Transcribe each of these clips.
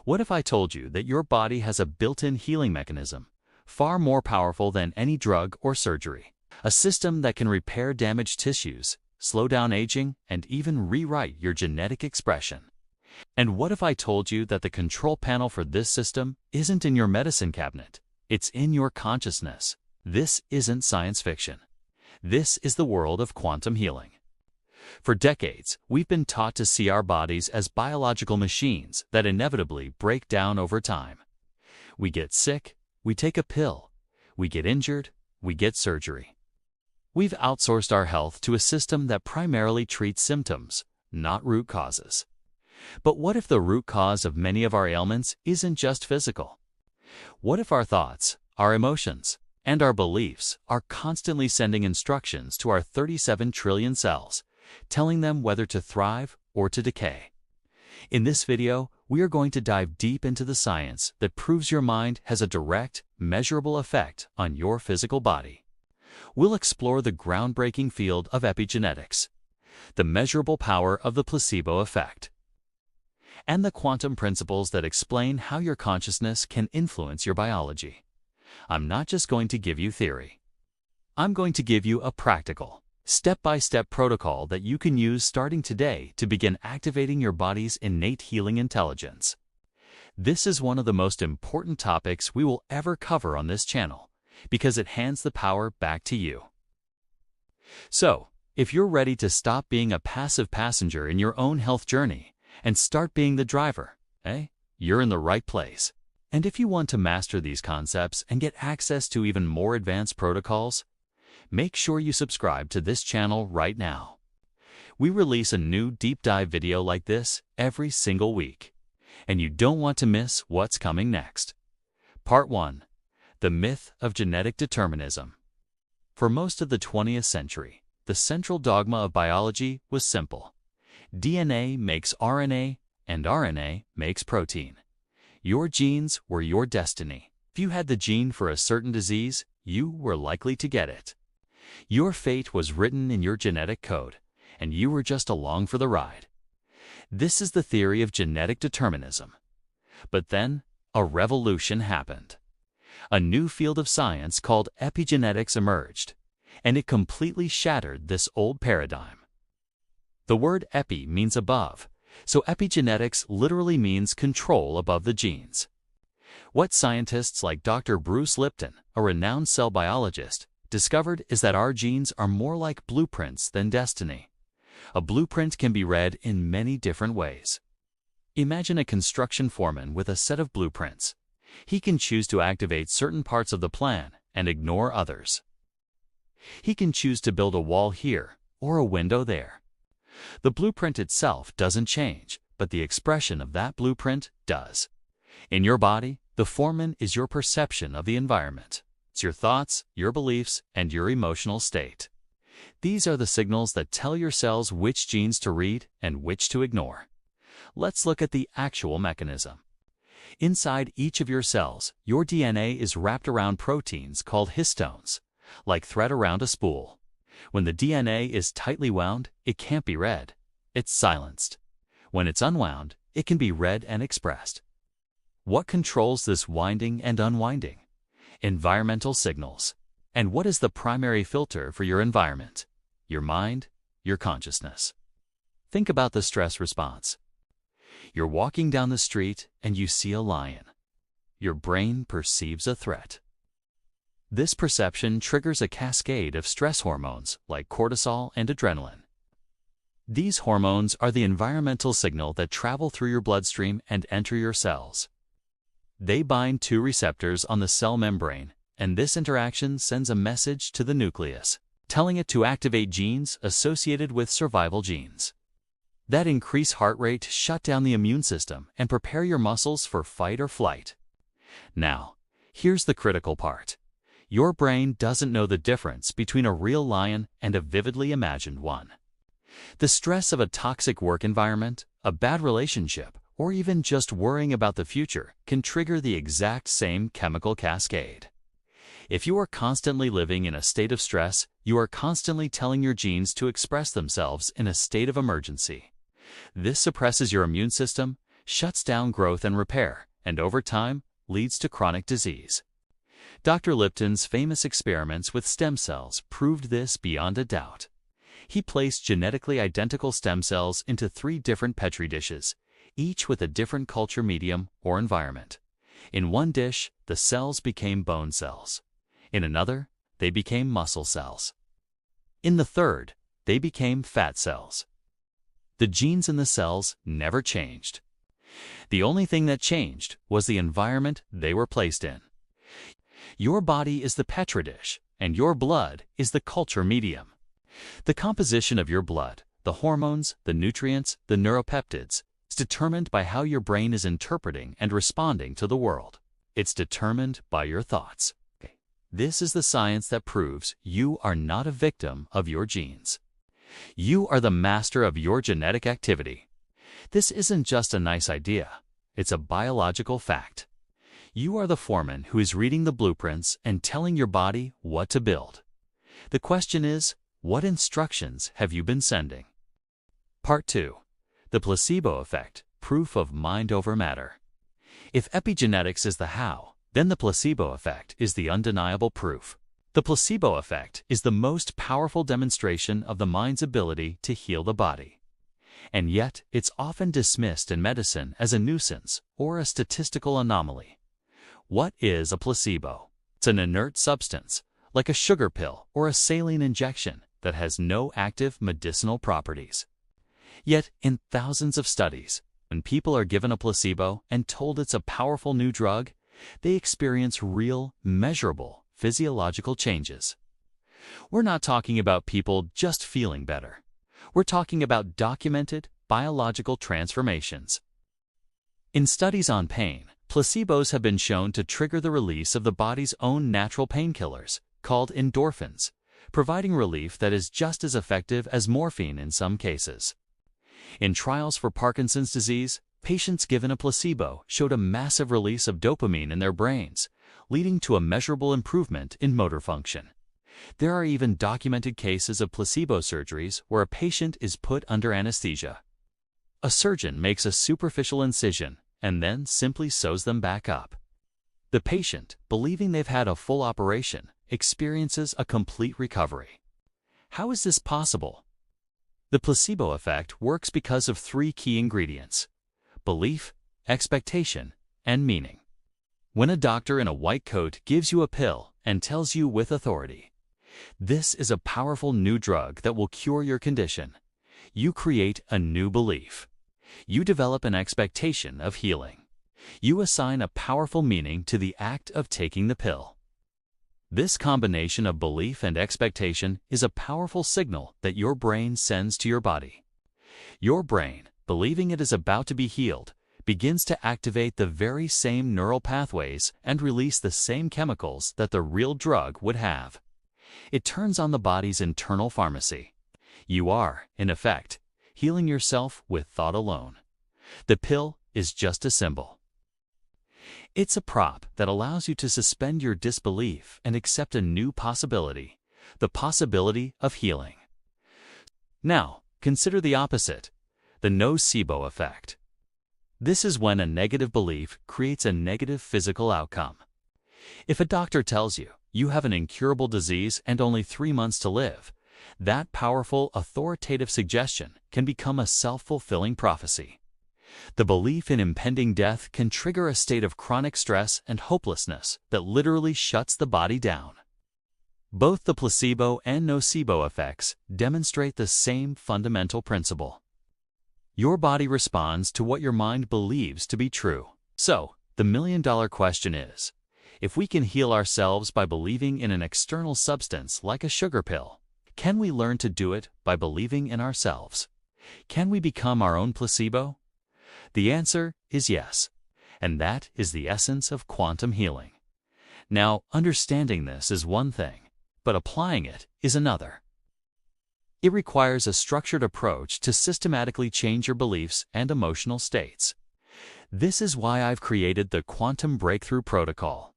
What if I told you that your body has a built-in healing mechanism, far more powerful than any drug or surgery? A system that can repair damaged tissues, slow down aging, and even rewrite your genetic expression. And what if I told you that the control panel for this system isn't in your medicine cabinet? It's in your consciousness. This isn't science fiction. This is the world of quantum healing. For decades, we've been taught to see our bodies as biological machines that inevitably break down over time. We get sick, we take a pill. We get injured, we get surgery. We've outsourced our health to a system that primarily treats symptoms, not root causes. But what if the root cause of many of our ailments isn't just physical? What if our thoughts, our emotions, and our beliefs are constantly sending instructions to our 37 trillion cells, telling them whether to thrive or to decay? In this video, we are going to dive deep into the science that proves your mind has a direct, measurable effect on your physical body. We'll explore the groundbreaking field of epigenetics, the measurable power of the placebo effect, and the quantum principles that explain how your consciousness can influence your biology. I'm not just going to give you theory. I'm going to give you a practical, step-by-step protocol that you can use starting today to begin activating your body's innate healing intelligence. This is one of the most important topics we will ever cover on this channel, because it hands the power back to you. So, if you're ready to stop being a passive passenger in your own health journey and start being the driver, you're in the right place. And if you want to master these concepts and get access to even more advanced protocols, make sure you subscribe to this channel right now. We release a new deep dive video like this every single week, and you don't want to miss what's coming next. Part 1. The Myth of Genetic Determinism. For most of the 20th century, the central dogma of biology was simple. DNA makes RNA, and RNA makes protein. Your genes were your destiny. If you had the gene for a certain disease, you were likely to get it. Your fate was written in your genetic code, and you were just along for the ride. This is the theory of genetic determinism. But then, a revolution happened. A new field of science called epigenetics emerged, and it completely shattered this old paradigm. The word epi means above, so epigenetics literally means control above the genes. What scientists like Dr. Bruce Lipton, a renowned cell biologist, discovered is that our genes are more like blueprints than destiny. A blueprint can be read in many different ways. Imagine a construction foreman with a set of blueprints. He can choose to activate certain parts of the plan and ignore others. He can choose to build a wall here or a window there. The blueprint itself doesn't change, but the expression of that blueprint does. In your body, the foreman is your perception of the environment. It's your thoughts, your beliefs, and your emotional state. These are the signals that tell your cells which genes to read and which to ignore. Let's look at the actual mechanism. Inside each of your cells, your DNA is wrapped around proteins called histones, like thread around a spool. When the DNA is tightly wound, it can't be read. It's silenced. When it's unwound, it can be read and expressed. What controls this winding and unwinding? Environmental signals. And what is the primary filter for your environment? Your mind, your consciousness. Think about the stress response. You're walking down the street and you see a lion. Your brain perceives a threat. This perception triggers a cascade of stress hormones like cortisol and adrenaline. These hormones are the environmental signal that travel through your bloodstream and enter your cells. They bind to receptors on the cell membrane, and this interaction sends a message to the nucleus, telling it to activate genes associated with survival genes. That increase heart rate shut down the immune system and prepare your muscles for fight or flight. Now, here's the critical part. Your brain doesn't know the difference between a real lion and a vividly imagined one. The stress of a toxic work environment, a bad relationship, or even just worrying about the future can trigger the exact same chemical cascade. If you are constantly living in a state of stress, you are constantly telling your genes to express themselves in a state of emergency. This suppresses your immune system, shuts down growth and repair, and over time leads to chronic disease. Dr. Lipton's famous experiments with stem cells proved this beyond a doubt. He placed genetically identical stem cells into 3 different Petri dishes, each with a different culture medium or environment. In one dish, the cells became bone cells. In another, they became muscle cells. In the third, they became fat cells. The genes in the cells never changed. The only thing that changed was the environment they were placed in. Your body is the Petri dish, and your blood is the culture medium. The composition of your blood, the hormones, the nutrients, the neuropeptides, is determined by how your brain is interpreting and responding to the world. It's determined by your thoughts. This is the science that proves you are not a victim of your genes. You are the master of your genetic activity. This isn't just a nice idea. It's a biological fact. You are the foreman who is reading the blueprints and telling your body what to build. The question is, what instructions have you been sending? Part 2. The placebo effect, proof of mind over matter. If epigenetics is the how, then the placebo effect is the undeniable proof. The placebo effect is the most powerful demonstration of the mind's ability to heal the body. And yet, it's often dismissed in medicine as a nuisance or a statistical anomaly. What is a placebo? It's an inert substance, like a sugar pill or a saline injection, that has no active medicinal properties. Yet, in thousands of studies, when people are given a placebo and told it's a powerful new drug, they experience real, measurable physiological changes. We're not talking about people just feeling better. We're talking about documented biological transformations. In studies on pain, placebos have been shown to trigger the release of the body's own natural painkillers, called endorphins, providing relief that is just as effective as morphine in some cases. In trials for Parkinson's disease, patients given a placebo showed a massive release of dopamine in their brains, leading to a measurable improvement in motor function. There are even documented cases of placebo surgeries where a patient is put under anesthesia. A surgeon makes a superficial incision and then simply sews them back up. The patient, believing they've had a full operation, experiences a complete recovery. How is this possible? The placebo effect works because of 3 key ingredients: belief, expectation, and meaning. When a doctor in a white coat gives you a pill and tells you with authority, "This is a powerful new drug that will cure your condition," you create a new belief. You develop an expectation of healing. You assign a powerful meaning to the act of taking the pill. This combination of belief and expectation is a powerful signal that your brain sends to your body. Your brain, believing it is about to be healed, begins to activate the very same neural pathways and release the same chemicals that the real drug would have. It turns on the body's internal pharmacy. You are, in effect, healing yourself with thought alone. The pill is just a symbol. It's a prop that allows you to suspend your disbelief and accept a new possibility, the possibility of healing. Now, consider the opposite, the nocebo effect. This is when a negative belief creates a negative physical outcome. If a doctor tells you you have an incurable disease and only 3 months to live, that powerful, authoritative suggestion can become a self-fulfilling prophecy. The belief in impending death can trigger a state of chronic stress and hopelessness that literally shuts the body down. Both the placebo and nocebo effects demonstrate the same fundamental principle. Your body responds to what your mind believes to be true. So, the million-dollar question is, if we can heal ourselves by believing in an external substance like a sugar pill, can we learn to do it by believing in ourselves? Can we become our own placebo? The answer is yes, and that is the essence of quantum healing. Now, understanding this is one thing, but applying it is another. It requires a structured approach to systematically change your beliefs and emotional states. This is why I've created the Quantum Breakthrough Protocol.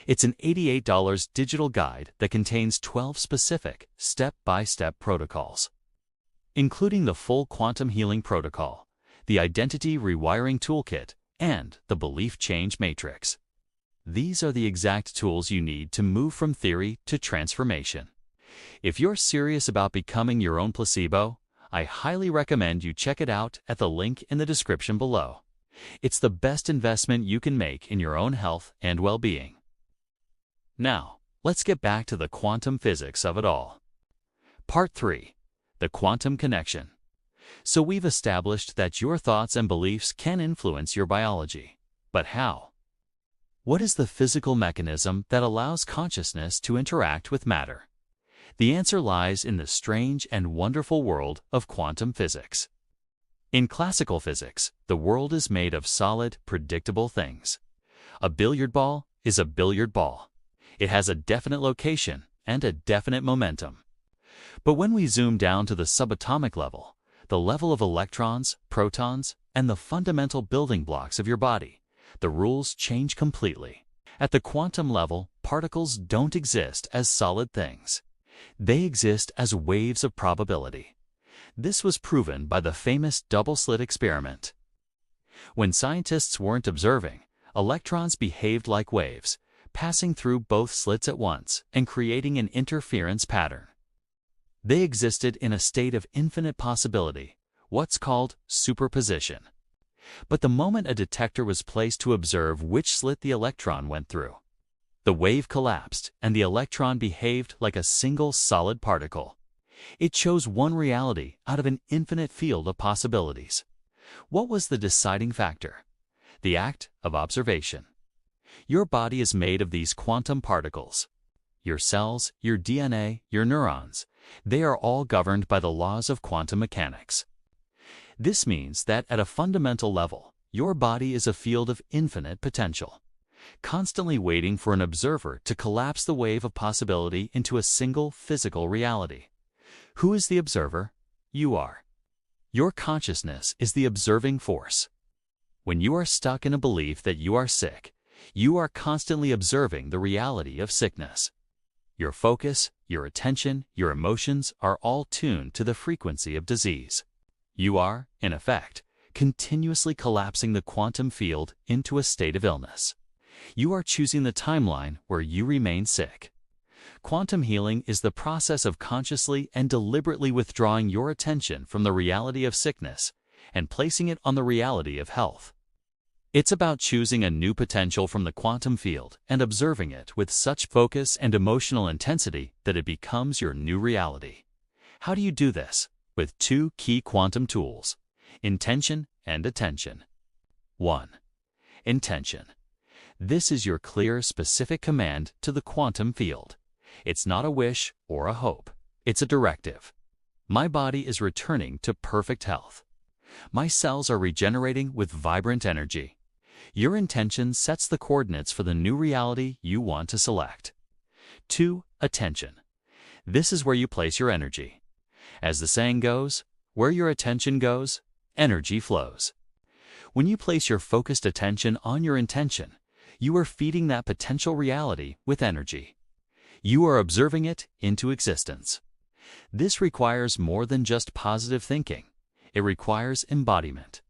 It's an $88 digital guide that contains 12 specific, step-by-step protocols. Including the full quantum healing protocol, the Identity Rewiring Toolkit, and the Belief Change Matrix. These are the exact tools you need to move from theory to transformation. If you're serious about becoming your own placebo, I highly recommend you check it out at the link in the description below. It's the best investment you can make in your own health and well-being. Now, let's get back to the quantum physics of it all. Part 3. The Quantum Connection. So we've established that your thoughts and beliefs can influence your biology. But how? What is the physical mechanism that allows consciousness to interact with matter? The answer lies in the strange and wonderful world of quantum physics. In classical physics, the world is made of solid, predictable things. A billiard ball is a billiard ball. It has a definite location and a definite momentum. But when we zoom down to the subatomic level, the level of electrons, protons, and the fundamental building blocks of your body, the rules change completely. At the quantum level, particles don't exist as solid things. They exist as waves of probability. This was proven by the famous double-slit experiment. When scientists weren't observing, electrons behaved like waves, passing through both slits at once and creating an interference pattern. They existed in a state of infinite possibility, what's called superposition. But the moment a detector was placed to observe which slit the electron went through, the wave collapsed and the electron behaved like a single solid particle. It chose one reality out of an infinite field of possibilities. What was the deciding factor? The act of observation. Your body is made of these quantum particles. Your cells, your DNA, your neurons, they are all governed by the laws of quantum mechanics. This means that at a fundamental level, your body is a field of infinite potential, constantly waiting for an observer to collapse the wave of possibility into a single physical reality. Who is the observer? You are. Your consciousness is the observing force. When you are stuck in a belief that you are sick, you are constantly observing the reality of sickness. Your focus, your attention, your emotions are all tuned to the frequency of disease. You are, in effect, continuously collapsing the quantum field into a state of illness. You are choosing the timeline where you remain sick. Quantum healing is the process of consciously and deliberately withdrawing your attention from the reality of sickness and placing it on the reality of health. It's about choosing a new potential from the quantum field and observing it with such focus and emotional intensity that it becomes your new reality. How do you do this? With two key quantum tools: intention and attention. 1. Intention. This is your clear, specific command to the quantum field. It's not a wish or a hope. It's a directive. My body is returning to perfect health. My cells are regenerating with vibrant energy. Your intention sets the coordinates for the new reality you want to select. 2. Attention. This is where you place your energy. As the saying goes, where your attention goes, energy flows. When you place your focused attention on your intention, you are feeding that potential reality with energy. You are observing it into existence. This requires more than just positive thinking. It requires embodiment.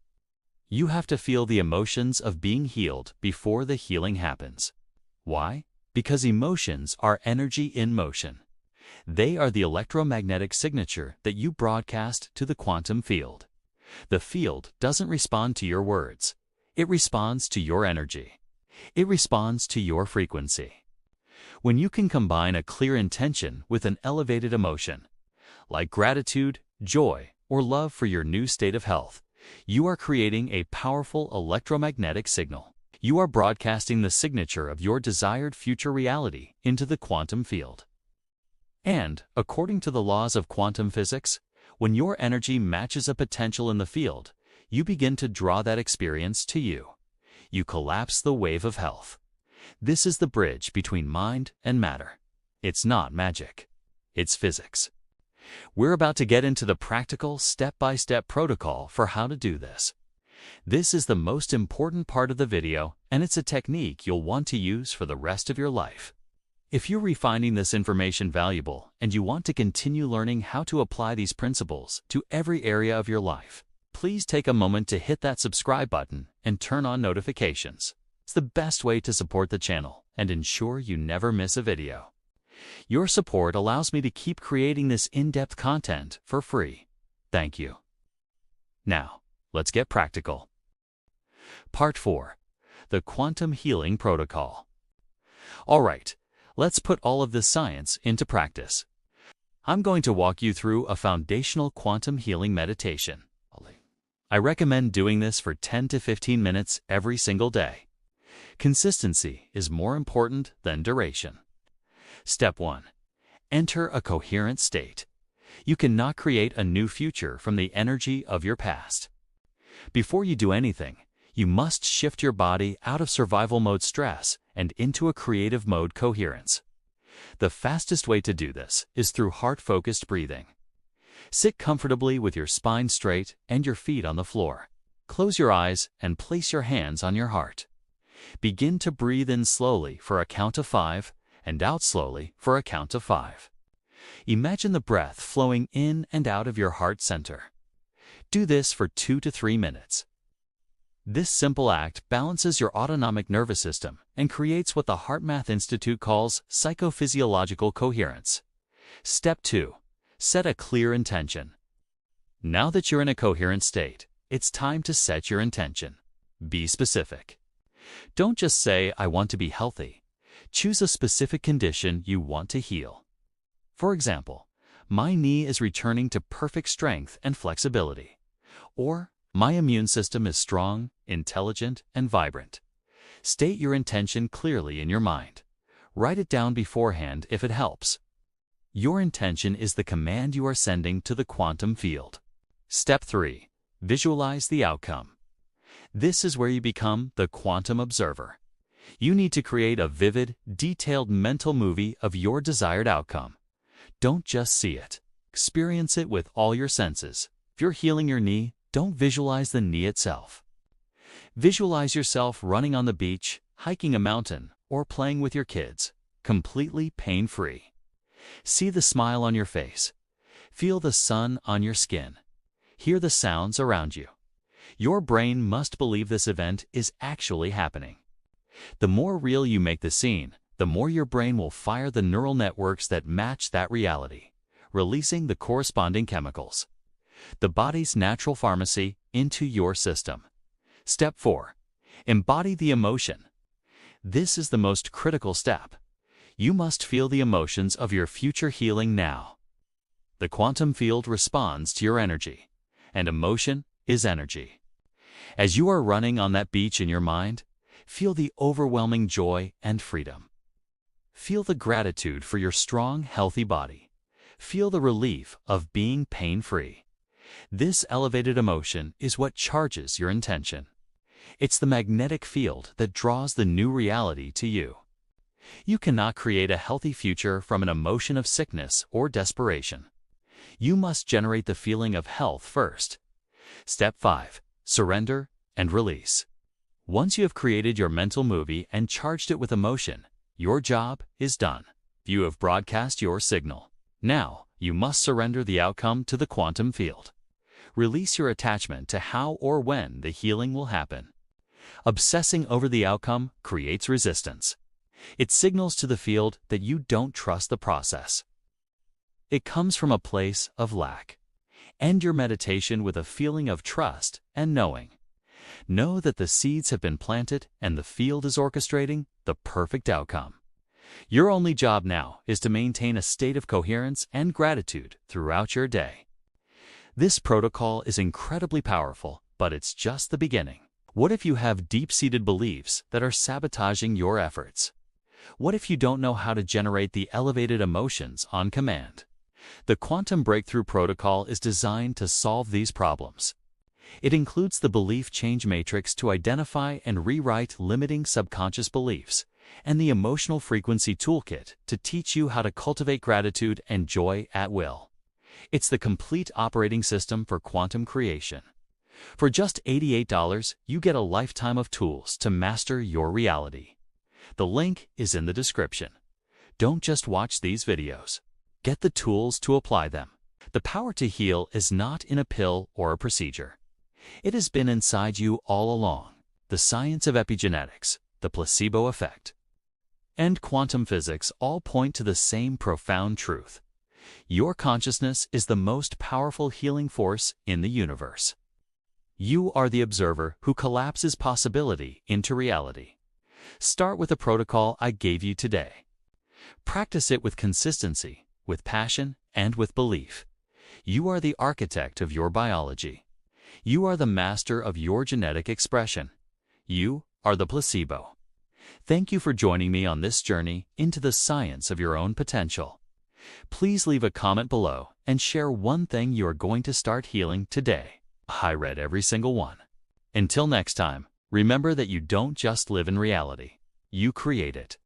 You have to feel the emotions of being healed before the healing happens. Why? Because emotions are energy in motion. They are the electromagnetic signature that you broadcast to the quantum field. The field doesn't respond to your words. It responds to your energy. It responds to your frequency. When you can combine a clear intention with an elevated emotion, like gratitude, joy, or love for your new state of health, you are creating a powerful electromagnetic signal. You are broadcasting the signature of your desired future reality into the quantum field. And, according to the laws of quantum physics, when your energy matches a potential in the field, you begin to draw that experience to you. You collapse the wave of health. This is the bridge between mind and matter. It's not magic. It's physics. We're about to get into the practical, step-by-step protocol for how to do this. This is the most important part of the video, and it's a technique you'll want to use for the rest of your life. If you're finding this information valuable and you want to continue learning how to apply these principles to every area of your life, please take a moment to hit that subscribe button and turn on notifications. It's the best way to support the channel and ensure you never miss a video. Your support allows me to keep creating this in-depth content for free. Thank you. Now, let's get practical. Part 4. The Quantum Healing Protocol. All right, let's put all of this science into practice. I'm going to walk you through a foundational quantum healing meditation. I recommend doing this for 10 to 15 minutes every single day. Consistency is more important than duration. Step 1. Enter a coherent state. You cannot create a new future from the energy of your past. Before you do anything, you must shift your body out of survival mode stress and into a creative mode coherence. The fastest way to do this is through heart-focused breathing. Sit comfortably with your spine straight and your feet on the floor. Close your eyes and place your hands on your heart. Begin to breathe in slowly for a count of 5 and out slowly for a count of 5. Imagine the breath flowing in and out of your heart center. Do this for 2 to 3 minutes. This simple act balances your autonomic nervous system and creates what the HeartMath Institute calls psychophysiological coherence. Step 2. Set a clear intention. Now that you're in a coherent state, it's time to set your intention. Be specific. Don't just say, "I want to be healthy." Choose a specific condition you want to heal. For example, my knee is returning to perfect strength and flexibility. Or, my immune system is strong, intelligent, and vibrant. State your intention clearly in your mind. Write it down beforehand if it helps. Your intention is the command you are sending to the quantum field. Step 3. Visualize the outcome. This is where you become the quantum observer. You need to create a vivid, detailed mental movie of your desired outcome. Don't just see it. Experience it with all your senses. If you're healing your knee, don't visualize the knee itself. Visualize yourself running on the beach, hiking a mountain, or playing with your kids, completely pain-free. See the smile on your face. Feel the sun on your skin. Hear the sounds around you. Your brain must believe this event is actually happening. The more real you make the scene, the more your brain will fire the neural networks that match that reality, releasing the corresponding chemicals, the body's natural pharmacy, into your system. Step 4. Embody the emotion. This is the most critical step. You must feel the emotions of your future healing now. The quantum field responds to your energy, and emotion is energy. As you are running on that beach in your mind, feel the overwhelming joy and freedom. Feel the gratitude for your strong, healthy body. Feel the relief of being pain-free. This elevated emotion is what charges your intention. It's the magnetic field that draws the new reality to you. You cannot create a healthy future from an emotion of sickness or desperation. You must generate the feeling of health first. Step 5. Surrender and release. Once you have created your mental movie and charged it with emotion, your job is done. You have broadcast your signal. Now, you must surrender the outcome to the quantum field. Release your attachment to how or when the healing will happen. Obsessing over the outcome creates resistance. It signals to the field that you don't trust the process. It comes from a place of lack. End your meditation with a feeling of trust and knowing. Know that the seeds have been planted and the field is orchestrating the perfect outcome. Your only job now is to maintain a state of coherence and gratitude throughout your day. This protocol is incredibly powerful, but it's just the beginning. What if you have deep-seated beliefs that are sabotaging your efforts? What if you don't know how to generate the elevated emotions on command? The Quantum Breakthrough Protocol is designed to solve these problems. It includes the belief change matrix to identify and rewrite limiting subconscious beliefs, and the emotional frequency toolkit to teach you how to cultivate gratitude and joy at will. It's the complete operating system for quantum creation. For just $88, you get a lifetime of tools to master your reality. The link is in the description. Don't just watch these videos. Get the tools to apply them. The power to heal is not in a pill or a procedure. It has been inside you all along. The science of epigenetics, the placebo effect, and quantum physics all point to the same profound truth. Your consciousness is the most powerful healing force in the universe. You are the observer who collapses possibility into reality. Start with the protocol I gave you today. Practice it with consistency, with passion, and with belief. You are the architect of your biology. You are the master of your genetic expression. You are the placebo. Thank you for joining me on this journey into the science of your own potential. Please leave a comment below and share one thing you are going to start healing today. I read every single one. Until next time, remember that you don't just live in reality. You create it.